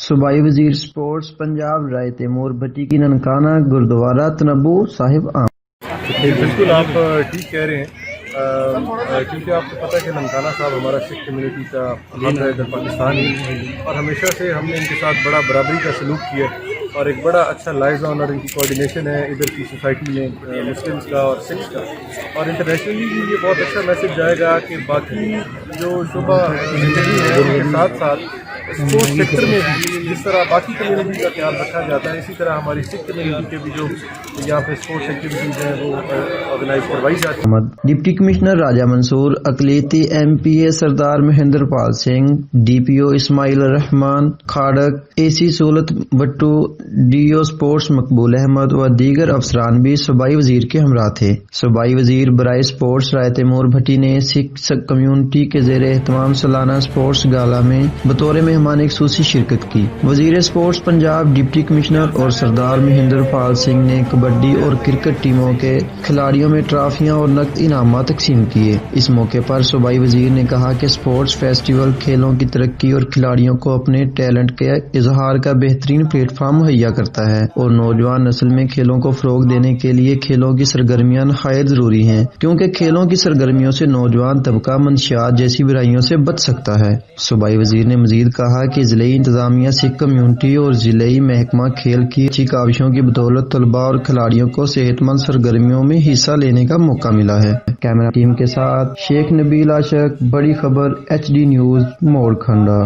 صوبائی وزیر اسپورٹس پنجاب رائے تیمور بھٹی کی ننکانہ گردوارہ تنبو صاحب بالکل آپ ٹھیک کہہ رہے ہیں، کیونکہ آپ کو پتہ ہے کہ ننکانہ صاحب ہمارا سکھ کمیونٹی کا ہب ہے ادھر پاکستان ہی، اور ہمیشہ سے ہم نے ان کے ساتھ بڑا برابری کا سلوک کیا اور ایک بڑا اچھا لائزان اور ان کی کوارڈینیشن ہے ادھر کی سوسائٹی میں مسلمس کا اور سکھس کا، اور انٹرنیشنلی بھی یہ بہت اچھا میسج جائے گا کہ باقی جو شعبہ زندگی ہے ان کے ساتھ ساتھ اسپورٹس سیکٹر میں بھی جس طرح باقی کمیونٹی کا خیال رکھا جاتا ہے، اسی طرح ہماری سکھ کمیونٹی کے بھی جو یہاں پہ اسپورٹس ایکٹیویٹیز ہیں وہ آرگنائز کروائی جاتی ہیں۔ ڈپٹی کمشنر راجہ منصور، اقلیتی ایم پی اے سردار مہندر پال سنگھ، ڈی پی او اسماعیل الرحمان کھاڑک، اے سی سہولت بٹو، ڈی او اسپورٹس مقبول احمد و دیگر افسران بھی صوبائی وزیر کے ہمراہ تھے۔ صوبائی وزیر برائے اسپورٹس رائے تیمور بھٹی نے سکھ کمیونٹی کے زیر اہتمام سالانہ اسپورٹس گالا میں بطور مہمان خصوصی شرکت کی۔ وزیر اسپورٹس پنجاب ڈپٹی کمشنر اور سردار مہندر پال سنگھ نے کبڈی اور کرکٹ ٹیموں کے کھلاڑیوں میں ٹرافیاں اور نقد انعامات تقسیم کیے۔ اس موقع پر صوبائی وزیر نے کہا کہ اسپورٹس فیسٹیول کھیلوں کی ترقی اور کھلاڑیوں کو اپنے ٹیلنٹ کے اظہار کا بہترین پلیٹ فارم مہیا کرتا ہے، اور نوجوان نسل میں کھیلوں کو فروغ دینے کے لیے کھیلوں کی سرگرمیاں نہایت ضروری ہیں، کیونکہ کھیلوں کی سرگرمیوں سے نوجوان طبقہ منشیات جیسی برائیوں سے بچ سکتا ہے۔ صوبائی وزیر نے مزید کہا کہ ضلعی انتظامیہ سکھ کمیونٹی اور ضلعی محکمہ کھیل کی اچھی کاوشوں کی بدولت طلباء اور کھلاڑیوں کو صحت مند سرگرمیوں میں حصہ لینے کا موقع ملا ہے۔ کیمرہ ٹیم کے ساتھ شیخ نبیل عاشق، بڑی خبر، HD نیوز، موڑ کھنڈا۔